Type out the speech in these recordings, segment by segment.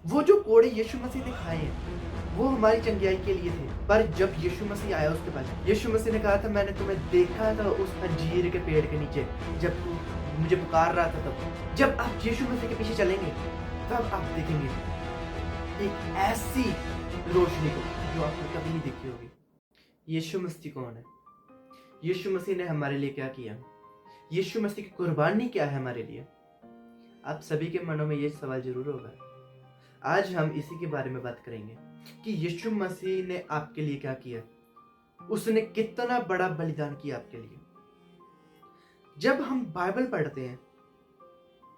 वो जो कोड़े यीशु मसीह ने खाए हैं, वो हमारी चंगियाई के लिए थे। पर जब यीशु मसीह आया उसके बाद, यीशु मसीह ने कहा था, मैंने तुम्हें देखा था उस अंजीर के पेड़ के नीचे, जब तू मुझे पुकार रहा था तब। जब आप यीशु मसीह के पीछे चलेंगे, तब आप देखेंगे एक ऐसी रोशनी को जो आपने कभी नहीं देखी होगी। यीशु मसीह कौन है? यीशु मसीह ने हमारे लिए क्या किया? यीशु मसीह की कुर्बानी क्या है हमारे लिए? आप सभी के मनों में ये सवाल जरूर होगा। आज हम इसी के बारे में बात करेंगे कि यीशु मसीह ने आपके लिए क्या किया, उसने कितना बड़ा बलिदान किया आपके लिए। जब हम बाइबल पढ़ते हैं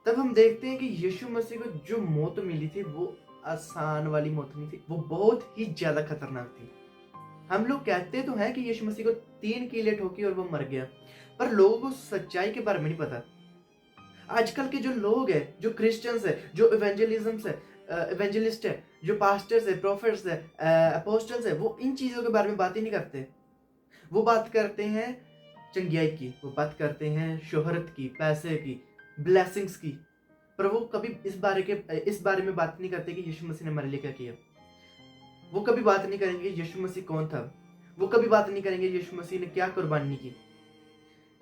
तब हम देखते हैं कि यीशु मसीह को जो मौत मिली थी वो आसान वाली मौत नहीं थी, वो बहुत ही ज्यादा खतरनाक थी। हम लोग कहते तो हैं कि यीशु मसीह को 3 कीले ठोकी और वो मर गया, पर लोगों को सच्चाई के बारे में नहीं पता। आजकल के जो लोग हैं, जो क्रिश्चियंस है, जो इवेंजलिस्ट है, जो पास्टर्स है, प्रोफेट्स है, अपोस्टल्स है, वो इन चीजों के बारे में बात ही नहीं करते। वो बात करते हैं चंगियाई की, वो बात करते हैं शोहरत की, पैसे की, ब्लेसिंग्स की, पर वो कभी इस बारे में बात नहीं करते कि यीशु मसीह ने हमारे लिए क्या किया। वो कभी बात नहीं करेंगे यीशु मसीह कौन था। वो कभी बात नहीं करेंगे यीशु मसीह ने क्या कुर्बानी की,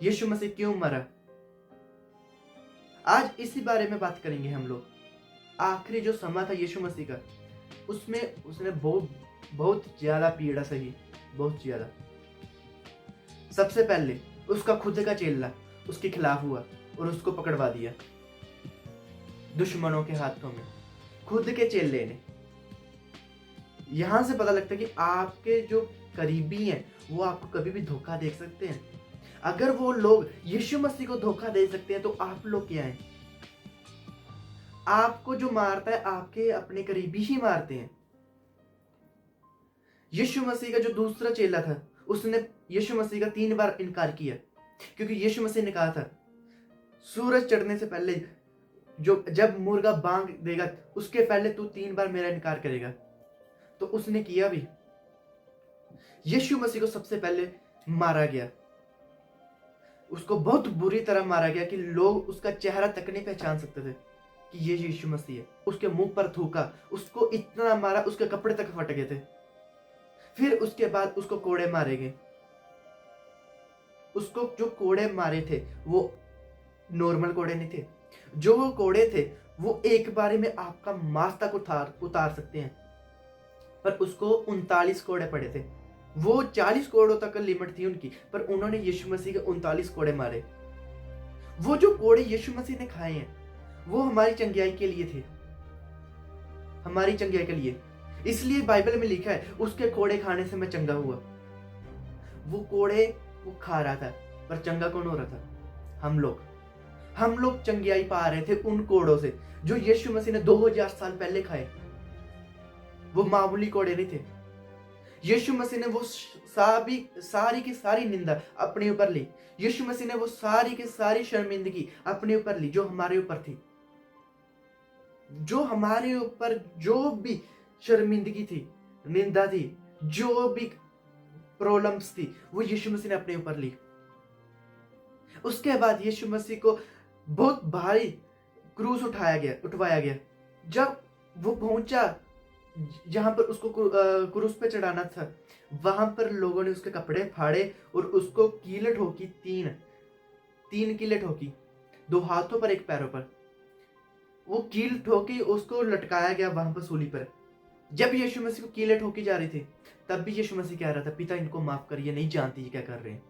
यीशु मसीह क्यों मरा। आज इसी बारे में बात करेंगे हम लोग। आखिरी जो समय था यीशु मसीह का, उसमें उसने बहुत ज्यादा पीड़ा सही, बहुत ज्यादा। सबसे पहले उसका खुद का चेला उसके खिलाफ हुआ और उसको पकड़वा दिया दुश्मनों के हाथों में, खुद के चेले ने। यहां से पता लगता है कि आपके जो करीबी हैं वो आपको कभी भी धोखा दे सकते हैं। अगर वो लोग यीशु मसीह को धोखा दे सकते हैं तो आप लोग क्या हैं? आपको जो मारता है आपके अपने करीबी ही मारते हैं। यीशु मसीह का जो दूसरा चेला था, उसने यीशु मसीह का 3 बार इनकार किया, क्योंकि यीशु मसीह ने कहा था सूरज चढ़ने से पहले, जब मुर्गा बांग देगा उसके पहले तू 3 बार मेरा इनकार करेगा। तो उसने किया भी। यीशु मसीह को सबसे पहले मारा गया, उसको बहुत बुरी तरह मारा गया कि लोग उसका चेहरा तक नहीं पहचान सकते थे कि ये यीशु मसीह है। उसके मुंह पर थूका, उसको इतना मारा उसके कपड़े तक फट गए थे। फिर उसके बाद उसको कोड़े मारे गए। उसको जो कोड़े मारे थे वो नॉर्मल कोड़े नहीं थे, जो वो कोड़े थे वो एक बारी में आपका मांस तक उतार सकते हैं, पर उसको 39 कोड़े पड़े थे। वो 40 कोड़ों तक लिमिट थी उनकी, पर उन्होंने यीशु मसीह के 39 कोड़े मारे। वो जो कोड़े यीशु मसीह ने खाए हैं वो हमारी चंगियाई के लिए थे, हमारी चंगियाई के लिए। इसलिए बाइबल में लिखा है उसके कोड़े खाने से मैं चंगा हुआ। वो कोड़े वो खा रहा था, पर चंगा कौन हो रहा था? हम लोग चंगियाई पा रहे थे उन कोड़ों से जो यीशु मसीह ने 2000 साल पहले खाए। वो मामूली कोड़े नहीं थे। यीशु मसीह ने वो सारी की सारी निंदा अपने ऊपर ली। यीशु मसीह ने वो सारी की सारी शर्मिंदगी अपने ऊपर ली जो हमारे ऊपर थी। जो हमारे ऊपर जो भी शर्मिंदगी थी, निंदा थी, जो भी प्रॉब्लम्स थी, वो यीशु मसीह ने अपने ऊपर ली। उसके बाद यीशु मसीह को बहुत भारी क्रूस उठवाया गया। जब वो पहुंचा जहां पर उसको क्रूस पे चढ़ाना था, वहां पर लोगों ने उसके कपड़े फाड़े और उसको कीलें ठोकी। 3 कीलें ठोकी, 2 हाथों पर 1 पैरों पर। वो कील ठोकी, उसको लटकाया गया वहां पर सूली पर। जब यीशु मसीह को कीलें ठोकी जा रही थी तब भी यीशु मसीह कह रहा था, पिता इनको माफ करिए, नहीं जानती ये क्या कर रहे हैं।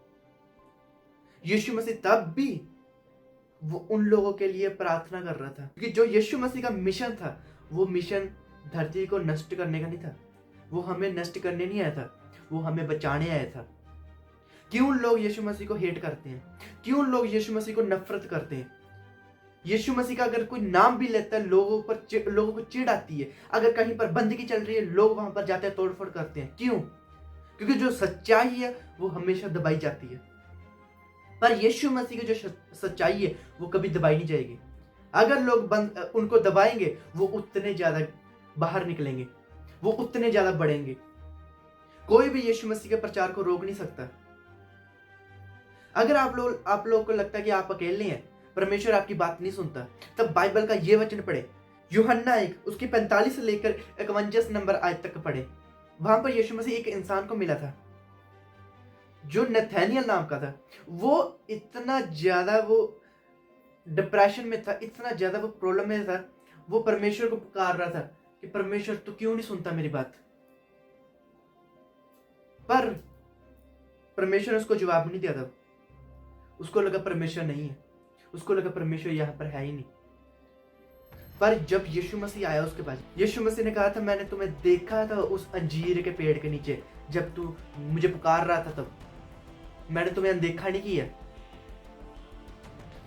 यीशु मसीह तब भी वो उन लोगों के लिए प्रार्थना कर रहा था, क्योंकि जो यीशु मसीह का मिशन था वो मिशन धरती को नष्ट करने का नहीं था। वो हमें नष्ट करने नहीं आया था, वो हमें बचाने आया था। क्यों लोग यीशु मसीह को हेट करते हैं? क्यों लोग यीशु मसीह को नफरत करते हैं? यीशु मसीह का अगर कोई नाम भी लेता है लोगों को चिढ़ आती है। अगर कहीं पर बंदगी चल रही है लोग वहां पर जाते हैं, तोड़फोड़ करते हैं। क्यों? क्योंकि जो सच्चाई है वो हमेशा दबाई जाती है, पर यीशु मसीह की जो सच्चाई है वो कभी दबाई नहीं जाएगी। अगर लोग उनको दबाएंगे वो उतने ज्यादा बाहर निकलेंगे, वो उतने ज्यादा बढ़ेंगे। कोई भी यीशु मसीह के प्रचार को रोक नहीं सकता। अगर आप लोग को लगता है कि आप अकेले हैं, परमेश्वर आपकी बात नहीं सुनता, तब बाइबल का ये वचन पढ़े यूहन्ना 1 उसकी 45 से लेकर 51 नंबर आयत तक पढ़े। वहां पर यीशु मसीह एक इंसान को मिला था जो नथानियल नाम का था। वो इतना ज्यादा वो डिप्रेशन में था, इतना ज्यादा वो प्रॉब्लम में था, वो परमेश्वर को पुकार रहा था कि परमेश्वर तू क्यों नहीं सुनता मेरी बात। पर परमेश्वर ने उसको जवाब नहीं दिया था। उसको लगा परमेश्वर नहीं है, उसको लगा परमेश्वर यहाँ पर है ही नहीं। पर जब यीशु मसीह आया उसके पास, यीशु मसीह ने कहा था मैंने तुम्हें देखा था उस अंजीर के पेड़ के नीचे जब तू मुझे पुकार रहा था, तब मैंने तुम्हें अनदेखा नहीं किया।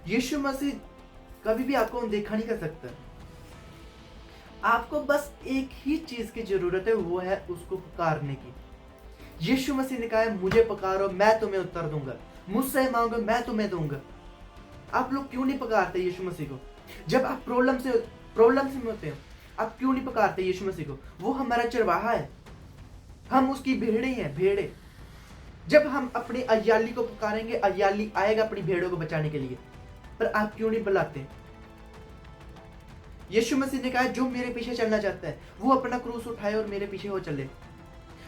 यीशु मसीह कभी भी आपको अनदेखा नहीं कर सकता। आपको बस एक ही चीज की जरूरत है, वो है उसको पुकारने की। यीशु मसीह ने कहा है मुझे पुकारो मैं तुम्हें उत्तर दूंगा, मुझसे मांगो मैं तुम्हें दूंगा। आप लोग क्यों नहीं पुकारते यीशु मसीह को? जब आप प्रॉब्लम से होते हो, आप क्यों नहीं पुकारते यीशु मसीह को? वो हमारा चरवाहा है, हम उसकी भेड़े हैं, भेड़े। जब हम अपनी अय्याली को पुकारेंगे, अय्याली आएगा अपनी भेड़ों को बचाने के लिए। पर आप क्यों नहीं बुलाते? यीशु मसीह ने कहा जो मेरे पीछे चलना चाहता है वो अपना क्रूस उठाए और मेरे पीछे हो चले।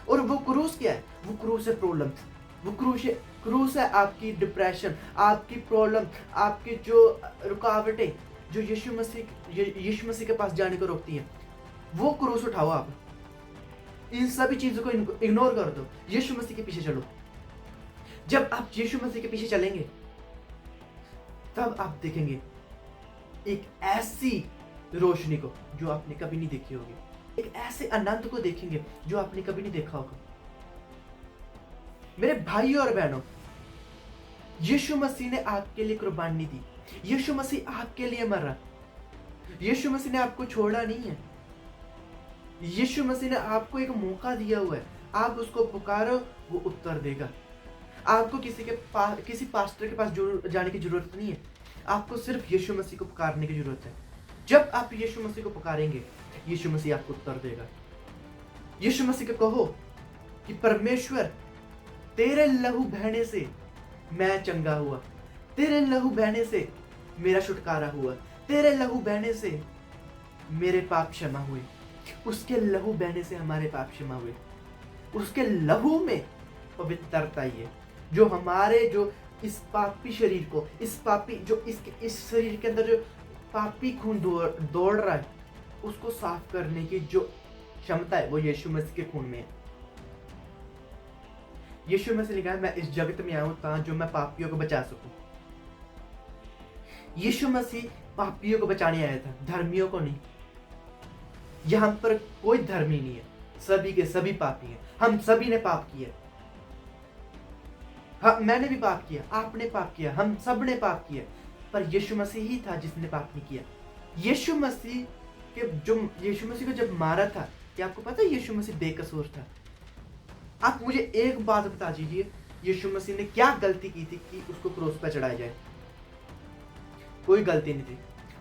और वो क्रूस क्या है? वो क्रूस है प्रॉब्लम, वो क्रूस है आपकी डिप्रेशन, आपकी प्रॉब्लम, आपकी जो रुकावटें जो यीशु मसीह के पास जाने को रोकती हैं। वो क्रूस उठाओ। आप इन सभी चीजों को इग्नोर कर दो, यीशु मसीह के पीछे चलो। जब आप यीशु मसीह के पीछे चलेंगे तब आप देखेंगे एक ऐसी रोशनी को जो आपने कभी नहीं देखी होगी, एक ऐसे आनंद को देखेंगे जो आपने कभी नहीं देखा होगा। मेरे भाइयों और बहनों, यीशु मसीह ने आपके लिए कुर्बानी दी, यीशु मसीह आपके लिए मरा। यीशु मसीह ने आपको छोड़ा नहीं है, यीशु मसीह ने आपको एक मौका दिया हुआ है। आप उसको पुकारो, वो उत्तर देगा। आपको किसी पास्टर के पास जाने की जरूरत नहीं है, आपको सिर्फ यीशु मसीह को पुकारने की जरूरत है। जब आप यीशु मसीह को पुकारेंगे, यीशु मसीह आपको उत्तर देगा। यीशु मसीह को कहो कि परमेश्वर तेरे लहू बहने से मैं चंगा हुआ, तेरे लहू बहने से मेरा छुटकारा हुआ, तेरे लहू बहने से मेरे पाप क्षमा हुए। उसके लहू बहने से हमारे पाप क्षमा हुए। उसके लहू में पवित्रता ही है जो हमारे जो इस पापी शरीर को, इस शरीर के अंदर जो पापी खून दौड़ रहा है, उसको साफ करने की जो क्षमता है वो यीशु मसीह के खून में है। यीशु मसीह ने कहा मैं इस जगत में आया हूं ताकि मैं पापियों को बचा सकूं। यीशु मसीह पापियों को बचाने आया था, धर्मियों को नहीं। यहां पर कोई धर्मी नहीं है, सभी के सभी पापी हैं। हम सभी ने पाप किया। हाँ, मैंने भी पाप किया, आपने पाप किया, हम सब ने पाप किया, पर यीशु मसीह ही था जिसने पाप नहीं किया। यीशु मसीह को जब मारा था, क्या आपको पता है यीशु मसीह बेकसूर था? आप मुझे एक बात बता दीजिए, यीशु मसीह ने क्या गलती की थी कि उसको क्रूस पर चढ़ाया जाए? कोई गलती नहीं थी।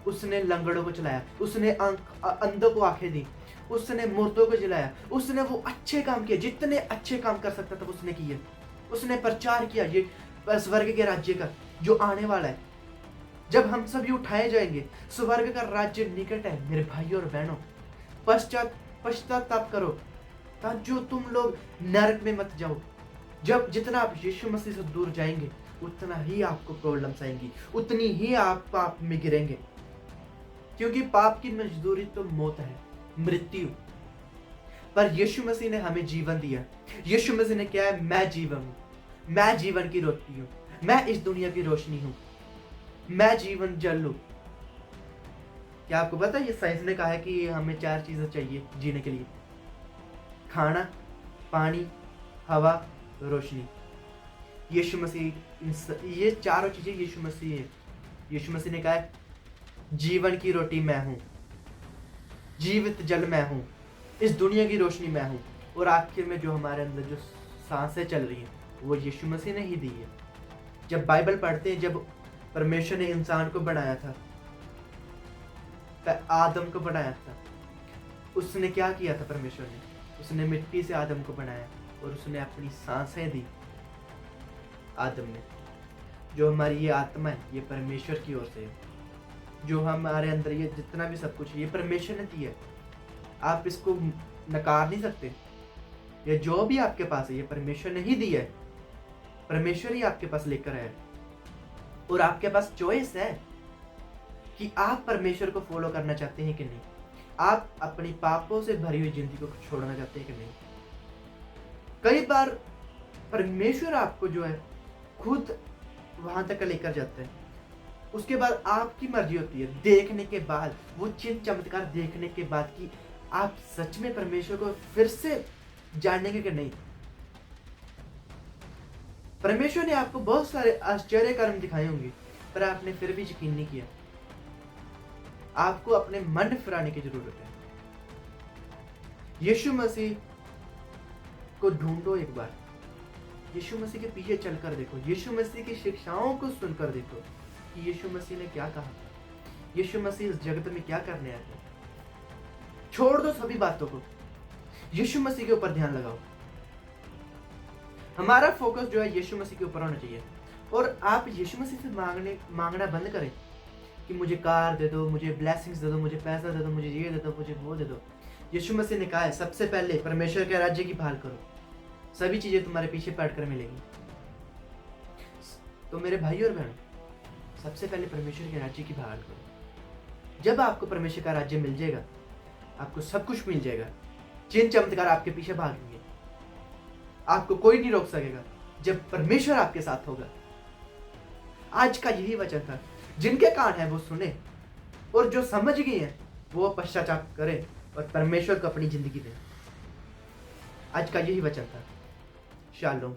उसने लंगड़ों को चलाया, उसने अंधों को आंखें दी, उसने मुर्दों को जिलाया, उसने वो अच्छे काम किए, जितने अच्छे काम कर सकता था उसने किए। उसने प्रचार किया ये स्वर्ग के राज्य का जो आने वाला है। जब हम सभी उठाए जाएंगे, स्वर्ग का राज्य निकट है। मेरे भाइयों और बहनों, पश्चाताप करो ताकि जो तुम लोग नरक में मत जाओ। जितना आप यीशु मसीह से दूर जाएंगे, उतना ही आपको प्रॉब्लम्स आएंगी, उतनी ही आप पाप में गिरेंगे। क्योंकि पाप की मजदूरी तो मौत है, मृत्यु। पर यीशु मसीह ने हमें जीवन दिया। यीशु मसीह ने क्या है? मैं जीवन हूं, मैं जीवन की रोटी हूं, मैं इस दुनिया की रोशनी हूं, मैं जीवन जल हूं। क्या आपको पता है ये साइंस ने कहा है कि हमें 4 चीजें चाहिए जीने के लिए? खाना, पानी, हवा, रोशनी। यीशु मसीह ये चारों चीजें यीशु मसीह है। यीशु मसीह ने कहा है जीवन की रोटी मैं हूं, जीवित जल मैं हूं, इस दुनिया की रोशनी मैं हूं। और आखिर में जो हमारे अंदर जो सांसें चल रही हैं वो यीशु मसीह ने ही दी है। जब बाइबल पढ़ते हैं, जब परमेश्वर ने इंसान को बनाया था, आदम को बनाया था, उसने क्या किया था? परमेश्वर ने उसने मिट्टी से आदम को बनाया और उसने अपनी सांसें दी आदम ने। जो हमारी ये आत्मा है, ये परमेश्वर की ओर से है। जो हमारे अंदर ये जितना भी सब कुछ है, ये परमेश्वर ने दी है। आप इसको नकार नहीं सकते। ये जो भी आपके पास है, ये परमेश्वर ने ही दी है। परमेश्वर ही आपके पास लेकर आया है। और आपके पास चॉइस है कि आप परमेश्वर को फॉलो करना चाहते हैं कि नहीं। आप अपनी पापों से भरी हुई जिंदगी को छोड़ना चाहते हैं कि नहीं। कई बार परमेश्वर आपको जो है खुद वहां तक लेकर जाता है। उसके बाद आपकी मर्जी होती है, देखने के बाद, वो चिन्ह चमत्कार देखने के बाद, कि आप सच में परमेश्वर को फिर से जानेंगे कि नहीं। परमेश्वर ने आपको बहुत सारे आश्चर्य कर्म दिखाए होंगे, पर आपने फिर भी यकीन नहीं किया। आपको अपने मन फिराने की जरूरत है। यीशु मसीह को ढूंढो एक बार। यीशु मसीह के पीछे चलकर देखो। यीशु मसीह की शिक्षाओं को सुनकर देखो कि यीशु मसीह ने क्या कहा था। यीशु मसीह इस जगत में क्या करने आए थे। छोड़ दो सभी बातों को, यीशु मसीह के ऊपर ध्यान लगाओ। हमारा फोकस जो है यीशु मसीह के ऊपर होना चाहिए। और आप यीशु मसीह से मांगना बंद करें कि मुझे कार दे दो, मुझे ब्लेसिंग्स दे दो, मुझे पैसा दे दो, मुझे ये दे दो, मुझे वो दे दो। यीशु मसीह ने कहा है सबसे पहले परमेश्वर के राज्य की भाल करो, सभी चीजें तुम्हारे पीछे पड़कर मिलेंगी। तो मेरे भाई और बहन, सबसे पहले परमेश्वर के राज्य की भाल करो। जब आपको परमेश्वर का राज्य मिल जाएगा, आपको सब कुछ मिल जाएगा। चिन्ह चमत्कार आपके पीछे भागेंगे, आपको कोई नहीं रोक सकेगा जब परमेश्वर आपके साथ होगा। आज का यही वचन था। जिनके कान है वो सुने, और जो समझ गए हैं वो पश्चाताप करें और परमेश्वर को अपनी जिंदगी दें। आज का यही वचन था। शालोम।